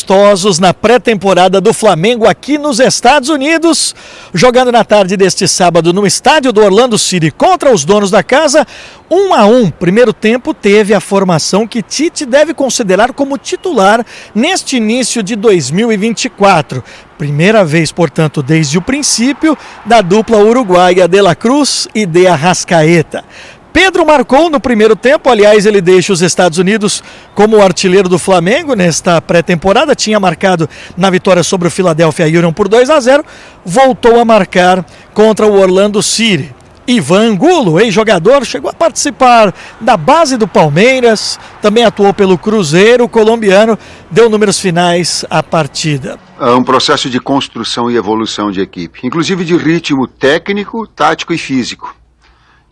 amistosos na pré-temporada do Flamengo aqui nos Estados Unidos. Jogando na tarde deste sábado no estádio do Orlando City contra os donos da casa, 1-1. Primeiro tempo teve a formação que Tite deve considerar como titular neste início de 2024. Primeira vez, portanto, desde o princípio, da dupla uruguaia De La Cruz e De Arrascaeta. Pedro marcou no primeiro tempo, aliás, ele deixa os Estados Unidos como o artilheiro do Flamengo nesta pré-temporada, tinha marcado na vitória sobre o Philadelphia Union por 2-0, voltou a marcar contra o Orlando City. Ivan Angulo, ex-jogador, chegou a participar da base do Palmeiras, também atuou pelo Cruzeiro colombiano, deu números finais à partida. É um processo de construção e evolução de equipe, inclusive de ritmo técnico, tático e físico.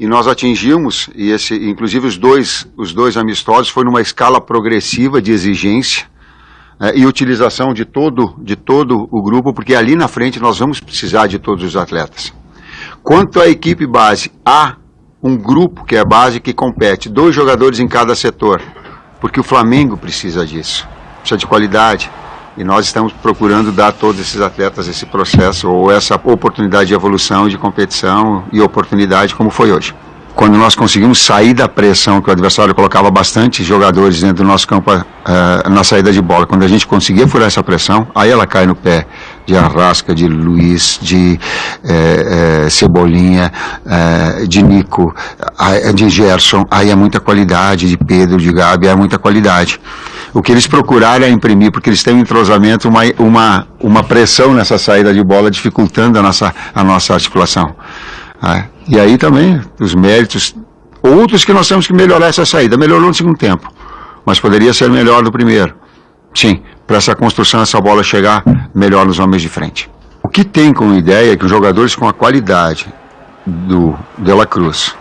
E nós atingimos, inclusive os dois amistosos, foi numa escala progressiva de exigência e utilização de todo o grupo, porque ali na frente nós vamos precisar de todos os atletas. Quanto à equipe base, há um grupo que é a base que compete, 2 jogadores em cada setor, porque o Flamengo precisa disso, precisa de qualidade. E nós estamos procurando dar a todos esses atletas esse processo ou essa oportunidade de evolução, de competição e oportunidade como foi hoje. Quando nós conseguimos sair da pressão que o adversário colocava bastante jogadores dentro do nosso campo na saída de bola, quando a gente conseguia furar essa pressão, aí ela cai no pé de Arrasca, de Luiz, de Cebolinha, de Nico, de Gerson, aí é muita qualidade, de Pedro, de Gabi, é muita qualidade. O que eles procuraram é imprimir, porque eles têm um entrosamento, uma pressão nessa saída de bola, dificultando a nossa articulação. E aí também, os méritos, outros que nós temos que melhorar essa saída. Melhorou no segundo tempo, mas poderia ser melhor no primeiro. Sim, para essa construção, essa bola chegar melhor nos homens de frente. O que tem como ideia é que os jogadores com a qualidade do De La Cruz,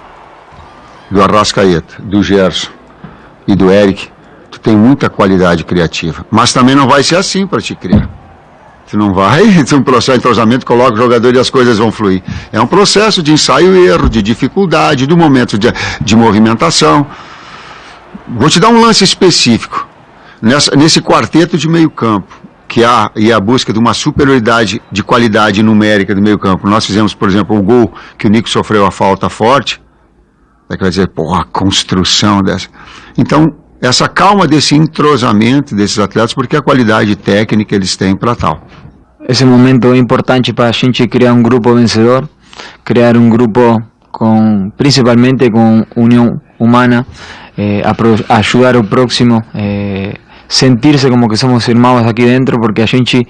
do Arrascaeta, do Gerson e do Eric, tu tem muita qualidade criativa, mas também não vai ser assim para te criar. Tu não vai, tem um processo de entrosamento, coloca o jogador e as coisas vão fluir. É um processo de ensaio e erro, de dificuldade, do momento de movimentação. Vou te dar um lance específico. Nesse quarteto de meio campo, que há e a busca de uma superioridade de qualidade numérica do meio campo. Nós fizemos, por exemplo, o gol que o Nico sofreu a falta forte. É que vai dizer, a construção dessa. Então, essa calma desse entrosamento desses atletas, porque a qualidade técnica eles têm para tal. Esse momento é importante para a gente criar um grupo vencedor, criar um grupo principalmente com união humana, ajudar o próximo, sentir-se como que somos irmãos aqui dentro, porque a gente,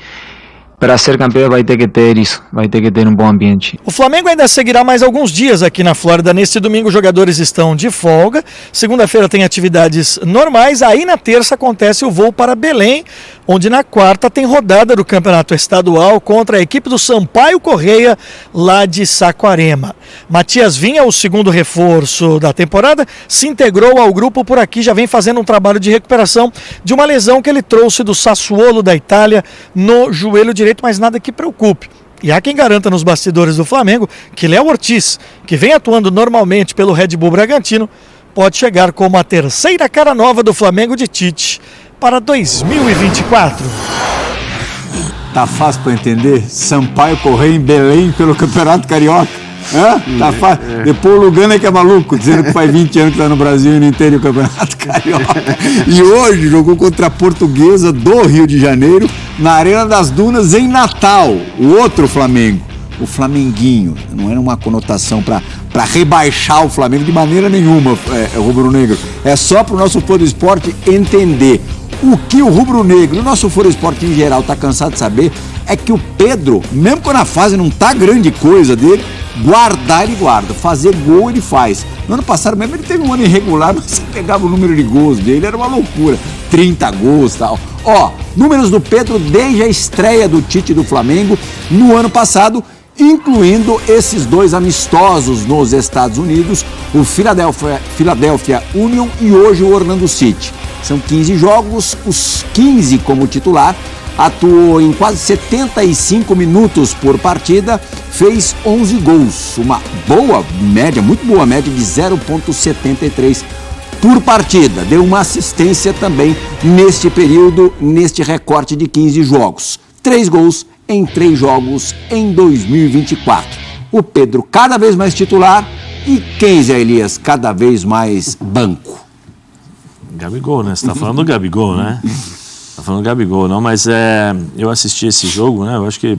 para ser campeão, vai ter que ter isso, vai ter que ter um bom ambiente. O Flamengo ainda seguirá mais alguns dias aqui na Flórida. Neste domingo os jogadores estão de folga, segunda-feira tem atividades normais, aí na terça acontece o voo para Belém, onde na quarta tem rodada do Campeonato Estadual contra a equipe do Sampaio Correia, lá de Saquarema. Matias Vinha, o segundo reforço da temporada, se integrou ao grupo por aqui, já vem fazendo um trabalho de recuperação de uma lesão que ele trouxe do Sassuolo da Itália no joelho direito, mas nada que preocupe. E há quem garanta nos bastidores do Flamengo que Léo Ortiz, que vem atuando normalmente pelo Red Bull Bragantino, pode chegar como a terceira cara nova do Flamengo de Tite para 2024. Tá fácil para entender? Sampaio Correia em Belém pelo Campeonato Carioca. Tá fácil. Depois o Lugano é que é maluco, dizendo que faz 20 anos que tá no Brasil e não entende o Campeonato Carioca. E hoje jogou contra a Portuguesa do Rio de Janeiro, na Arena das Dunas, em Natal. O outro Flamengo, o Flamenguinho. Não era uma conotação para rebaixar o Flamengo de maneira nenhuma, rubro-negro. É só para o nosso fã do esporte entender o que o rubro-negro, o nosso fã do esporte em geral, está cansado de saber, é que o Pedro, mesmo quando a fase não tá grande coisa dele, guardar ele guarda, fazer gol ele faz. No ano passado mesmo ele teve um ano irregular, mas você pegava o número de gols dele, era uma loucura, 30 gols e tal. Números do Pedro desde a estreia do Tite do Flamengo no ano passado, incluindo esses 2 amistosos nos Estados Unidos, o Philadelphia Union e hoje o Orlando City. São 15 jogos, os 15 como titular, atuou em quase 75 minutos por partida, fez 11 gols, uma boa média, muito boa média de 0,73 por partida. Deu uma assistência também neste período, neste recorte de 15 jogos. 3 gols em 3 jogos em 2024. O Pedro cada vez mais titular e quem, Zé Elias, cada vez mais banco. Gabigol, né? Você tá falando do Gabigol, né? Tá falando do Gabigol, não, mas eu assisti esse jogo, né? Eu acho que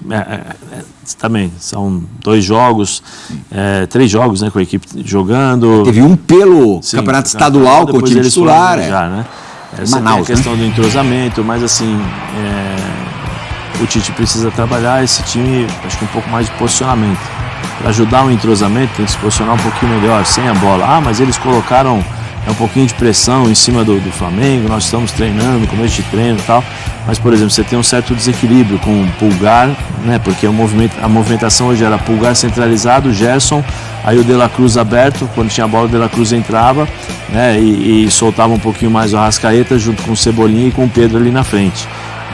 também são 2 jogos, 3 jogos, né? Com a equipe jogando. Teve um pelo campeonato estadual com o time titular. Já, né? Manaus, tem a questão do entrosamento, mas assim, o Tite precisa trabalhar esse time, acho que um pouco mais de posicionamento. Para ajudar o entrosamento, tem que se posicionar um pouquinho melhor, sem a bola. Mas eles colocaram um pouquinho de pressão em cima do Flamengo, nós estamos treinando, começo de treino e tal, mas, por exemplo, você tem um certo desequilíbrio com o Pulgar, né, porque a movimentação hoje era Pulgar centralizado, Gerson, aí o De La Cruz aberto, quando tinha a bola o De La Cruz entrava, né, e soltava um pouquinho mais o Arrascaeta junto com o Cebolinha e com o Pedro ali na frente.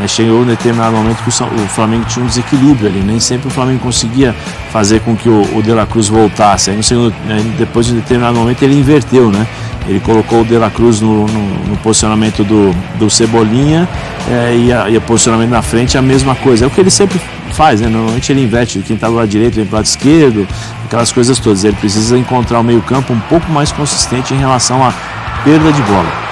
Chegou um determinado momento que o Flamengo tinha um desequilíbrio ali, nem sempre o Flamengo conseguia fazer com que o De La Cruz voltasse. Aí depois de um determinado momento ele inverteu, né? Ele colocou o De La Cruz no posicionamento do Cebolinha e o posicionamento na frente é a mesma coisa. É o que ele sempre faz, né? Normalmente ele inverte, quem está do lado direito vem para o lado esquerdo, aquelas coisas todas. Ele precisa encontrar o meio-campo um pouco mais consistente em relação à perda de bola.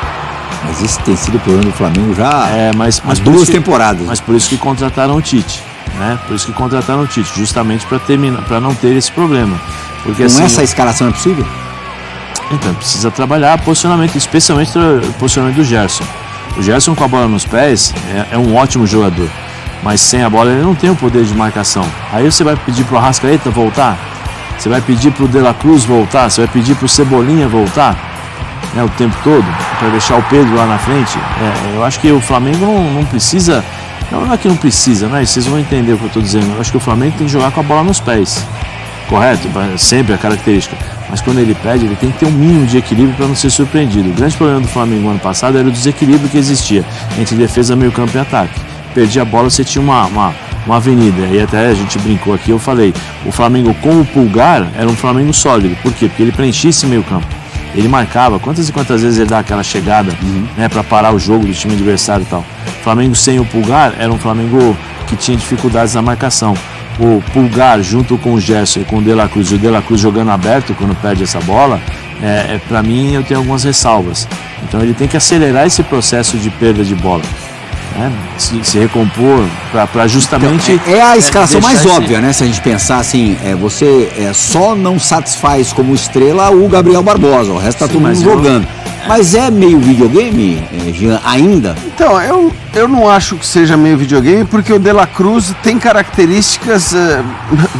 Mas esse tem sido o problema do Flamengo já há 2 temporadas. Mas por isso que contrataram o Tite, né? Por isso que contrataram o Tite, justamente para não ter esse problema. Porque, com assim, essa escalação é possível? Então, precisa trabalhar posicionamento, especialmente o posicionamento do Gerson. O Gerson com a bola nos pés é um ótimo jogador, mas sem a bola ele não tem o poder de marcação. Aí você vai pedir para o Arrascaeta voltar? Você vai pedir para o De La Cruz voltar? Você vai pedir para o Cebolinha voltar? O tempo todo, para deixar o Pedro lá na frente. Eu acho que o Flamengo não precisa, não é que não precisa, né? Vocês vão entender o que eu estou dizendo. Eu acho que o Flamengo tem que jogar com a bola nos pés, correto? Sempre a característica. Mas quando ele pede, ele tem que ter um mínimo de equilíbrio para não ser surpreendido. O grande problema do Flamengo no ano passado era o desequilíbrio que existia entre defesa, meio campo e ataque. Perdia a bola, você tinha uma avenida. E até a gente brincou aqui, eu falei, o Flamengo com o Pulgar era um Flamengo sólido. Por quê? Porque ele preenchia esse meio campo. Ele marcava, quantas e quantas vezes ele dá aquela chegada, né, para parar o jogo do time adversário e tal. O Flamengo sem o Pulgar era um Flamengo que tinha dificuldades na marcação. O Pulgar junto com o Gerson e com o De La Cruz, e o De La Cruz jogando aberto quando perde essa bola, para mim eu tenho algumas ressalvas. Então ele tem que acelerar esse processo de perda de bola, né? Se recompor para justamente... Então, é a escalação mais óbvia, né? Se a gente pensar assim, você só não satisfaz como estrela o Gabriel Barbosa, o resto tá todo mundo jogando. Mas é meio videogame, Jean, ainda? Então, eu não acho que seja meio videogame, porque o De La Cruz tem características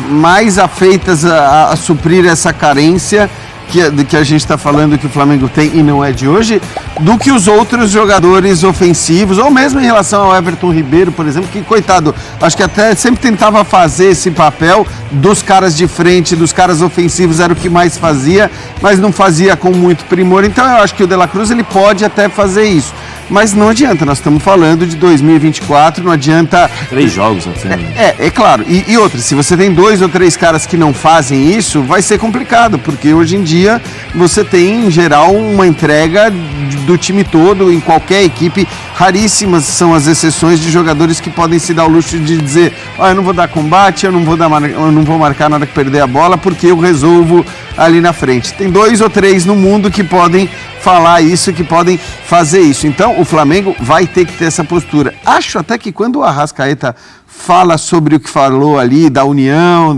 mais afeitas a suprir essa carência que a gente está falando que o Flamengo tem e não é de hoje, do que os outros jogadores ofensivos, ou mesmo em relação ao Everton Ribeiro, por exemplo, que, coitado, acho que até sempre tentava fazer esse papel dos caras de frente, dos caras ofensivos, era o que mais fazia, mas não fazia com muito primor. Então eu acho que o De La Cruz ele pode até fazer isso. Mas não adianta, nós estamos falando de 2024, não adianta... 3 jogos assim. É claro. E outra, se você tem 2 ou 3 caras que não fazem isso, vai ser complicado, porque hoje em dia você tem, em geral, uma entrega do time todo, em qualquer equipe. Raríssimas são as exceções de jogadores que podem se dar o luxo de dizer: eu não vou dar combate, eu não vou marcar na hora que perder a bola, porque eu resolvo ali na frente. Tem 2 ou 3 no mundo que podem falar isso, que podem fazer isso. Então o Flamengo vai ter que ter essa postura. Acho até que quando o Arrascaeta fala sobre o que falou ali, da união,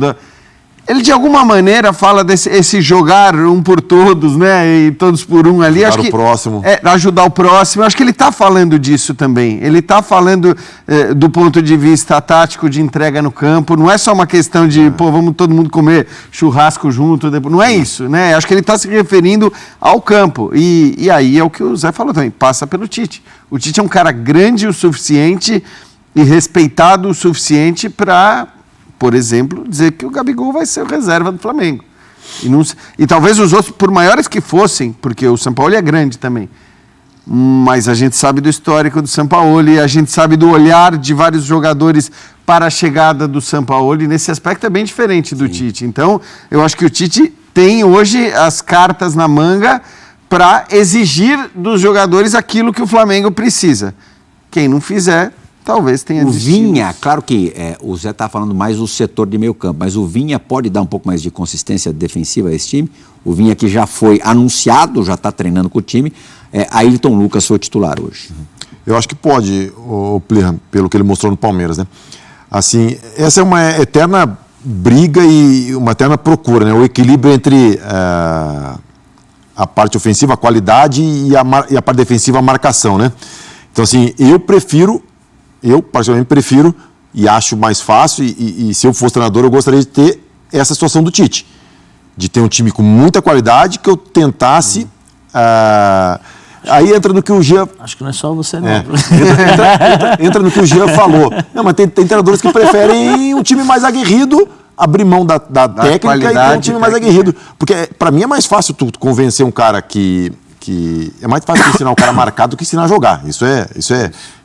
ele de alguma maneira fala desse jogar um por todos, né? E todos por um ali. Ajudar acho que o próximo. Ajudar o próximo. Acho que ele está falando disso também. Ele está falando do ponto de vista tático de entrega no campo. Não é só uma questão de, vamos todo mundo comer churrasco junto. Depois. Não é isso, né? Acho que ele está se referindo ao campo. E aí é o que o Zé falou também. Passa pelo Tite. O Tite é um cara grande o suficiente e respeitado o suficiente para, por exemplo, dizer que o Gabigol vai ser o reserva do Flamengo. E talvez os outros, por maiores que fossem, porque o Sampaoli é grande também, mas a gente sabe do histórico do Sampaoli, a gente sabe do olhar de vários jogadores para a chegada do Sampaoli, nesse aspecto é bem diferente do Tite. Então, eu acho que o Tite tem hoje as cartas na manga para exigir dos jogadores aquilo que o Flamengo precisa. Quem não fizer, talvez tenha O desistido. Vinha, claro que o Zé está falando mais do setor de meio campo, mas o Vinha pode dar um pouco mais de consistência defensiva a esse time. O Vinha que já foi anunciado, já está treinando com o time. Ayrton Lucas foi o titular hoje. Eu acho que pode, o Plirra, pelo que ele mostrou no Palmeiras, né? Assim, essa é uma eterna briga e uma eterna procura, né? O equilíbrio entre a parte ofensiva, a qualidade, e a parte defensiva, a marcação, né? Então, assim, eu particularmente prefiro e acho mais fácil, e se eu fosse treinador, eu gostaria de ter essa situação do Tite, de ter um time com muita qualidade, que eu tentasse... Aí entra no que o Jean... Acho que não é só você, não. Entra no que o Jean falou. Não, mas tem treinadores que preferem um time mais aguerrido, abrir mão da técnica e ter um time mais aguerrido. Porque, para mim, é mais fácil tu convencer um cara que... É mais fácil ensinar um cara marcado do que ensinar a jogar. Isso é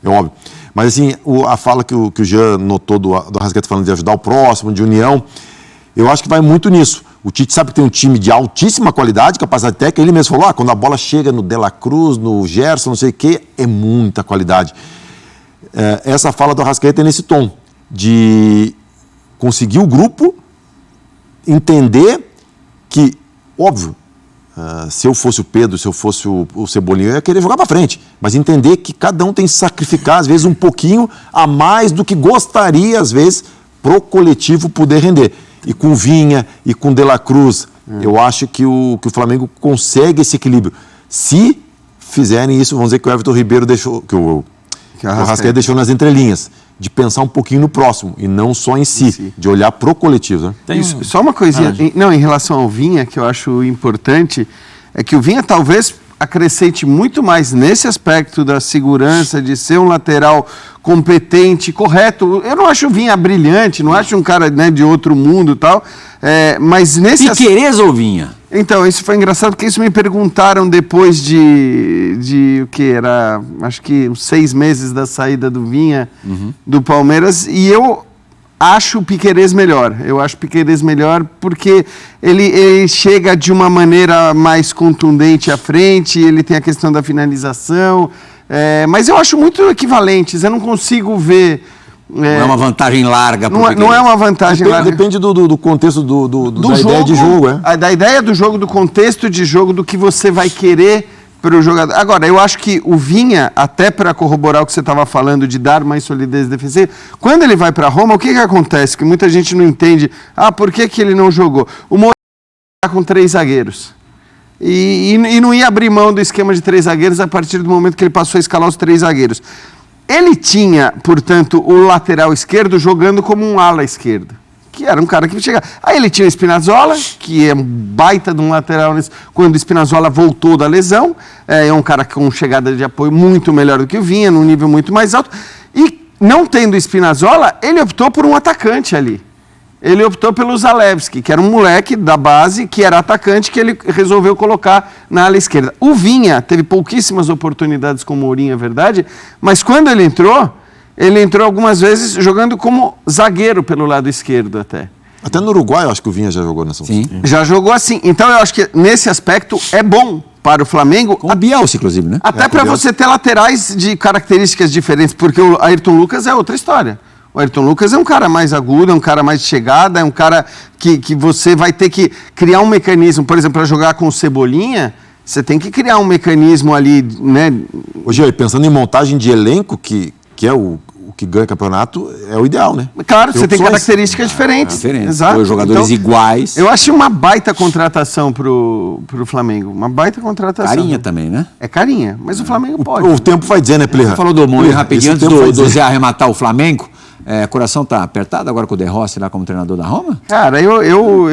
óbvio. Mas, assim, a fala que o Jean notou do Arrascaeta falando de ajudar o próximo, de união, eu acho que vai muito nisso. O Tite sabe que tem um time de altíssima qualidade, capacidade técnica. Ele mesmo falou, quando a bola chega no De La Cruz, no Gerson, não sei o quê, é muita qualidade. Essa fala do Arrascaeta é nesse tom, de conseguir o grupo entender que, óbvio, se eu fosse o Pedro, se eu fosse o Cebolinha, eu ia querer jogar para frente. Mas entender que cada um tem que sacrificar, às vezes, um pouquinho a mais do que gostaria, às vezes, pro coletivo poder render. E com Vinha e com De La Cruz, eu acho que o Flamengo consegue esse equilíbrio. Se fizerem isso, vamos dizer que o Everton Ribeiro deixou, que o Arrascaeta deixou nas entrelinhas, de pensar um pouquinho no próximo e não só em si, de olhar pro coletivo. Né? Só uma coisinha, em relação ao Vinha, que eu acho importante, é que o Vinha talvez acrescente muito mais nesse aspecto da segurança, de ser um lateral competente, correto. Eu não acho o Vinha brilhante, não acho um cara, né, de outro mundo e tal, mas nesse... Piquerez ou Vinha? Então, isso foi engraçado, porque isso me perguntaram depois de o que era, acho que uns 6 meses da saída do Vinha, do Palmeiras, e eu acho o Piquerez melhor. Eu acho o Piquerez melhor porque ele chega de uma maneira mais contundente à frente, ele tem a questão da finalização, mas eu acho muito equivalentes, eu não consigo ver... Não é uma vantagem larga. Não é uma vantagem larga. Depende do contexto da jogo, ideia de jogo. Da ideia do jogo, do contexto de jogo, do que você vai querer para o jogador. Agora, eu acho que o Vinha, até para corroborar o que você estava falando, de dar mais solidez defensiva, quando ele vai para Roma, o que acontece? Que muita gente não entende. Por que ele não jogou? O Mourinho está com 3 zagueiros. E não ia abrir mão do esquema de 3 zagueiros a partir do momento que ele passou a escalar os 3 zagueiros. Ele tinha, portanto, o lateral esquerdo jogando como um ala esquerdo, que era um cara que chegava. Aí ele tinha o Spinazzola, que é um baita de um lateral, quando o Spinazzola voltou da lesão, é um cara com chegada de apoio muito melhor do que o Vinha, num nível muito mais alto. E não tendo o Spinazzola, ele optou por um atacante ali. Ele optou pelo Zalewski, que era um moleque da base, que era atacante, que ele resolveu colocar na ala esquerda. O Vinha teve pouquíssimas oportunidades com o Mourinho, é verdade, mas quando ele entrou algumas vezes jogando como zagueiro pelo lado esquerdo até. Até no Uruguai eu acho que o Vinha já jogou nessa função. Sim. Já jogou assim. Então eu acho que nesse aspecto é bom para o Flamengo. Com o Bielsa, inclusive, né? Até para você ter laterais de características diferentes, porque o Ayrton Lucas é outra história. O Ayrton Lucas é um cara mais agudo, é um cara mais de chegada, é um cara que você vai ter que criar um mecanismo, por exemplo, para jogar com o Cebolinha, você tem que criar um mecanismo ali, né? Hoje, pensando em montagem de elenco, que é o que ganha campeonato, é o ideal, né? Claro, você tem características diferentes. Exato. Dois jogadores iguais. Eu acho uma baita contratação pro Flamengo. Uma baita contratação. Carinha também, né? É carinha, mas o Flamengo pode. O tempo vai dizer, né, Plirra? Você falou do Mourinho rapidinho, antes do Zé arrematar o Flamengo. Coração tá apertado agora com o De Rossi lá como treinador da Roma? Cara, eu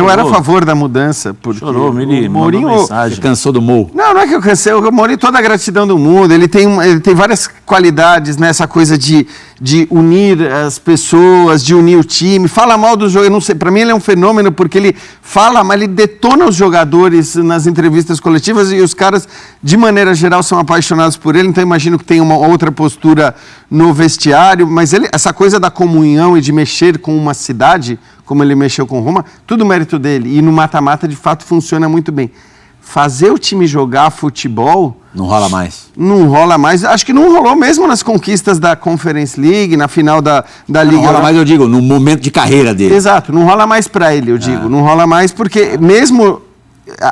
era a favor da mudança. Porque Chorou, o Mourinho mensagem. Cansou do Mou? Não é que eu cansei. O Mourinho, toda a gratidão do mundo. Ele tem várias qualidades nessa coisa de unir as pessoas, de unir o time. Fala mal dos jogadores. Não sei, pra mim ele é um fenômeno porque ele fala, mas ele detona os jogadores nas entrevistas coletivas e os caras, de maneira geral, são apaixonados por ele. Então imagino que tem uma outra postura no vestiário. Mas essa coisa da comunhão e de mexer com uma cidade, como ele mexeu com Roma, tudo mérito dele. E no mata-mata, de fato, funciona muito bem. fazer o time jogar futebol... Não rola mais. Não rola mais. Acho que não rolou mesmo nas conquistas da Conference League, na final da Liga. Não rola mais, eu digo, no momento de carreira dele. Exato, não rola mais para ele, eu digo. Não rola mais porque mesmo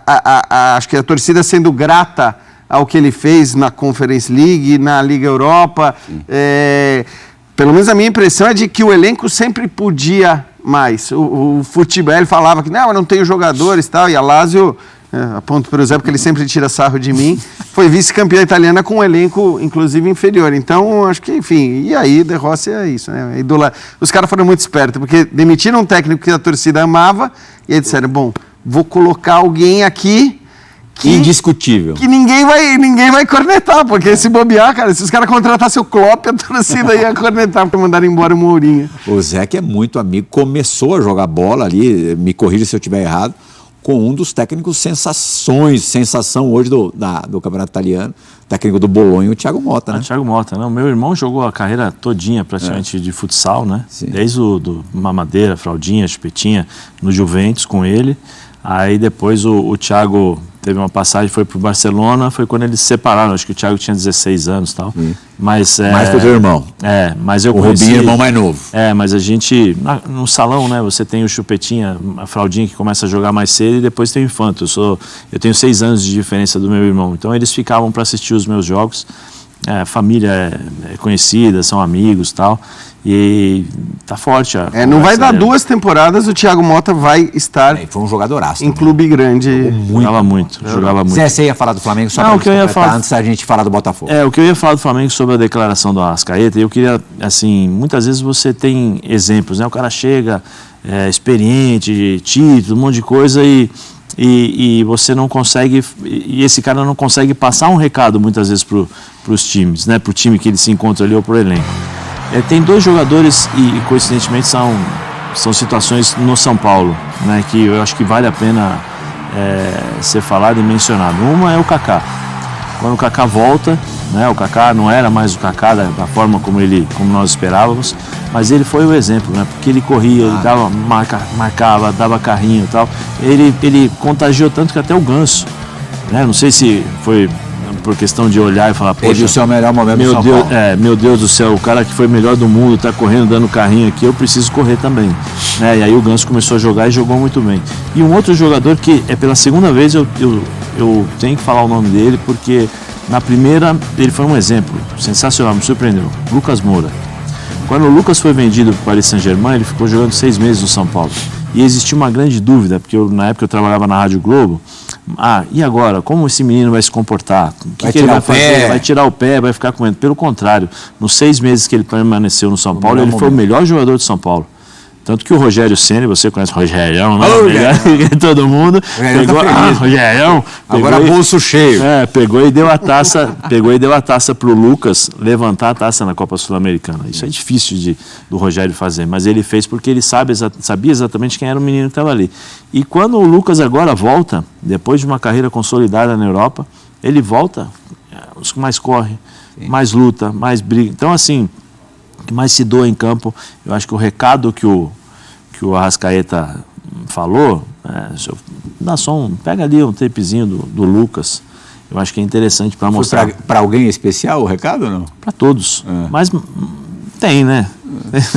acho que a torcida sendo grata ao que ele fez na Conference League, na Liga Europa, pelo menos a minha impressão é de que o elenco sempre podia mais. O futebol, ele falava que não tenho jogadores e tal, e a Lazio... aponto, por exemplo, que ele sempre tira sarro de mim, foi vice-campeã italiana com um elenco, inclusive, inferior. Então, acho que, enfim, e aí, De Rossi é isso, né? Os caras foram muito espertos, porque demitiram um técnico que a torcida amava, e aí disseram, bom, vou colocar alguém aqui indiscutível. Que ninguém vai cornetar, porque se bobear, cara, se os caras contratassem o Klopp, a torcida ia cornetar para mandar embora o Mourinho. O Zé, que é muito amigo, começou a jogar bola ali, me corrija se eu estiver errado, com um dos técnicos sensação hoje do Campeonato Italiano, técnico do Bolonha, o Thiago Motta, né? Thiago Motta, né? O meu irmão jogou a carreira todinha praticamente de futsal, né? Sim. Desde do mamadeira, fraldinha, chupetinha, no Juventus com ele. Aí depois o Thiago teve uma passagem, foi pro Barcelona, foi quando eles se separaram, acho que o Thiago tinha 16 anos e tal. Mais que o teu irmão. Mas eu o conheci... Rubinho, irmão mais novo. Mas a gente, no salão, né, você tem o chupetinha, a fraldinha que começa a jogar mais cedo e depois tem o infanto. Eu tenho 6 anos de diferença do meu irmão, então eles ficavam para assistir os meus jogos. A família é conhecida, são amigos e tal. E tá forte. Não vai dar 2 temporadas, o Thiago Motta vai estar foi um jogadoraço em clube grande. Jogava muito. Zé, você ia falar do Flamengo só para eu ia falar antes da gente falar do Botafogo. O que eu ia falar do Flamengo sobre a declaração do Arrascaeta, eu queria, assim, muitas vezes você tem exemplos, né? O cara chega experiente, título, um monte de coisa e você não consegue, e esse cara não consegue passar um recado muitas vezes para os times, né? Para o time que ele se encontra ali ou para o elenco. Tem 2 jogadores e coincidentemente são situações no São Paulo, né, que eu acho que vale a pena ser falado e mencionado. Uma é o Kaká. Quando o Kaká volta, né, o Kaká não era mais o Kaká da forma como nós esperávamos, mas ele foi o exemplo, né, porque ele corria, ele marcava, dava carrinho e tal. Ele contagiou tanto que até o Ganso, né, não sei se foi por questão de olhar e falar, poxa, o seu melhor momento do São Paulo. Meu Deus do céu, o cara que foi melhor do mundo está correndo, dando carrinho aqui, eu preciso correr também, né? E aí o Ganso começou a jogar e jogou muito bem. E um outro jogador que pela segunda vez eu tenho que falar o nome dele, porque na primeira ele foi um exemplo sensacional, me surpreendeu, Lucas Moura. Quando o Lucas foi vendido para o Paris Saint-Germain, ele ficou jogando 6 meses no São Paulo. E existia uma grande dúvida, porque na época eu trabalhava na Rádio Globo. E agora? Como esse menino vai se comportar? O que ele vai fazer? Vai tirar o pé, vai ficar com ele? Pelo contrário, nos 6 meses que ele permaneceu no São Paulo, ele foi o melhor jogador de São Paulo. Tanto que o Rogério Ceni, você conhece o Rogerião, né? Todo mundo. Rogerião. Agora bolso cheio. Pegou e deu a taça pro Lucas levantar a taça na Copa Sul-Americana. Isso é difícil do Rogério fazer, mas ele fez porque ele sabia exatamente quem era o menino que estava ali. E quando o Lucas agora volta, depois de uma carreira consolidada na Europa, ele volta, os que mais correm, mais luta, mais briga. Então, assim, que mais se doa em campo, eu acho que o recado que o Arrascaeta falou, pega ali um tapezinho do Lucas, eu acho que é interessante para mostrar. Para alguém especial o recado ou não? Para todos, mas tem, né?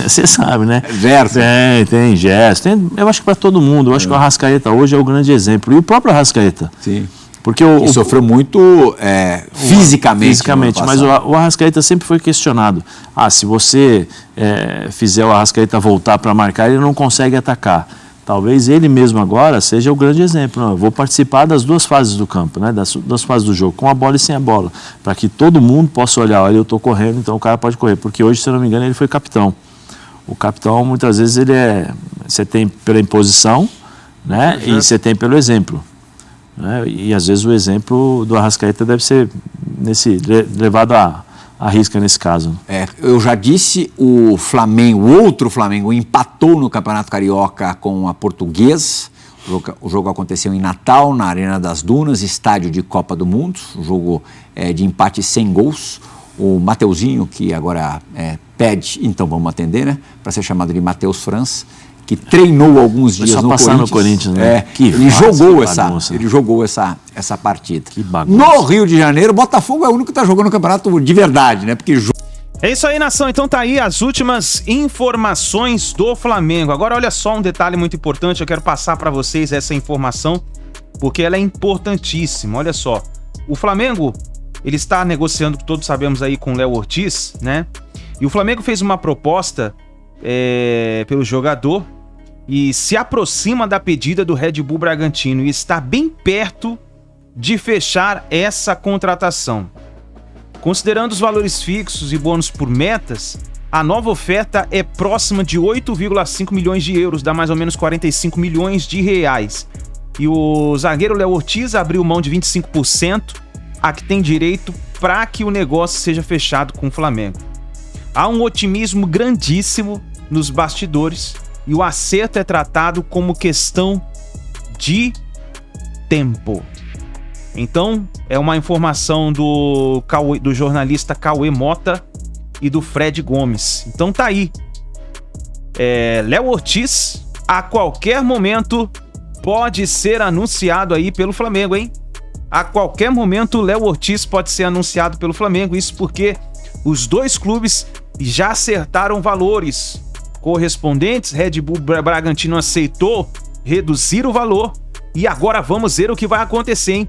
Você sabe, né? Gerson. Tem Gerson, eu acho que para todo mundo, eu acho que o Arrascaeta hoje é o grande exemplo, e o próprio Arrascaeta. Sim. Porque e sofreu muito fisicamente, mas o Arrascaeta sempre foi questionado. Se você fizer o Arrascaeta voltar para marcar, ele não consegue atacar. Talvez ele mesmo agora seja o grande exemplo. Eu vou participar das 2 fases do campo, né? das 2 fases do jogo, com a bola e sem a bola, para que todo mundo possa olhar, olha, eu estou correndo, então o cara pode correr. Porque hoje, se eu não me engano, ele foi capitão. O capitão, muitas vezes, você tem pela imposição, né? E você tem pelo exemplo. E às vezes o exemplo do Arrascaeta deve ser levado à risca nesse caso. Eu já disse, o outro Flamengo, empatou no Campeonato Carioca com a Portuguesa. O jogo aconteceu em Natal, na Arena das Dunas, estádio de Copa do Mundo. O jogo de empate sem gols. O Mateuzinho, que agora pede, então vamos atender, né, para ser chamado de Matheus França, que treinou alguns dias só no passar no Corinthians. Corinthians, né? Ele jogou essa partida. Que bagunça. No Rio de Janeiro, o Botafogo é o único que está jogando o campeonato de verdade, né? Porque É isso aí, nação. Então tá aí as últimas informações do Flamengo. Agora olha só um detalhe muito importante, eu quero passar para vocês essa informação, porque ela é importantíssima. Olha só, o Flamengo, ele está negociando, todos sabemos aí, com o Léo Ortiz, né? E o Flamengo fez uma proposta pelo jogador e se aproxima da pedida do Red Bull Bragantino e está bem perto de fechar essa contratação. Considerando os valores fixos e bônus por metas, a nova oferta é próxima de 8,5 milhões de euros, dá mais ou menos 45 milhões de reais. E o zagueiro Léo Ortiz abriu mão de 25%, a que tem direito para que o negócio seja fechado com o Flamengo. Há um otimismo grandíssimo nos bastidores e o acerto é tratado como questão de tempo. Então, é uma informação do jornalista Cauê Mota e do Fred Gomes. Então tá aí. Léo Ortiz, a qualquer momento, pode ser anunciado aí pelo Flamengo, hein? A qualquer momento, Léo Ortiz pode ser anunciado pelo Flamengo. Isso porque os dois clubes já acertaram valores correspondentes. Red Bull Bragantino aceitou reduzir o valor. E agora vamos ver o que vai acontecer, hein?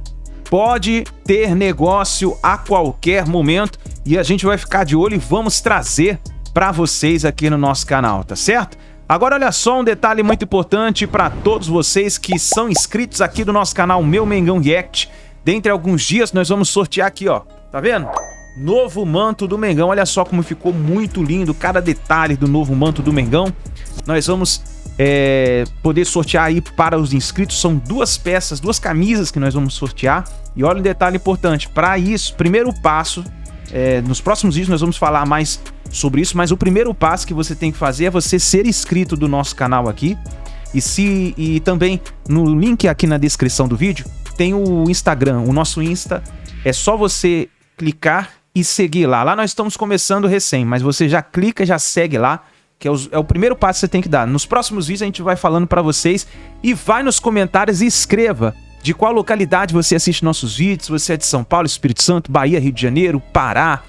Pode ter negócio a qualquer momento e a gente vai ficar de olho e vamos trazer para vocês aqui no nosso canal, tá certo? Agora olha só um detalhe muito importante para todos vocês que são inscritos aqui do nosso canal Meu Mengão React. Dentre alguns dias nós vamos sortear aqui, ó, tá vendo? Novo manto do Mengão, olha só como ficou muito lindo cada detalhe do novo manto do Mengão. Nós vamos poder sortear aí para os inscritos, são 2 peças, 2 camisas que nós vamos sortear. E olha um detalhe importante, para isso, primeiro passo, nos próximos vídeos nós vamos falar mais sobre isso, mas o primeiro passo que você tem que fazer é você ser inscrito do nosso canal aqui. E também no link aqui na descrição do vídeo tem o Instagram, o nosso Insta, é só você clicar e seguir lá. Lá nós estamos começando recém, mas você já clica, já segue lá, que é o primeiro passo que você tem que dar. Nos próximos vídeos a gente vai falando para vocês e vai nos comentários e escreva de qual localidade você assiste nossos vídeos, se você é de São Paulo, Espírito Santo, Bahia, Rio de Janeiro, Pará,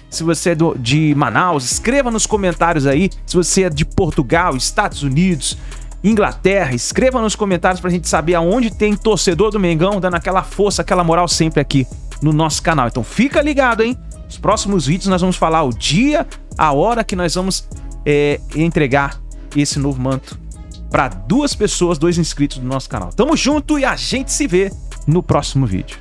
se você é de Manaus, escreva nos comentários aí, se você é de Portugal, Estados Unidos, Inglaterra, escreva nos comentários pra gente saber aonde tem torcedor do Mengão, dando aquela força, aquela moral sempre aqui no nosso canal. Então fica ligado, hein? Nos próximos vídeos nós vamos falar o dia, a hora que nós vamos entregar esse novo manto para 2 pessoas, 2 inscritos do nosso canal. Tamo junto e a gente se vê no próximo vídeo.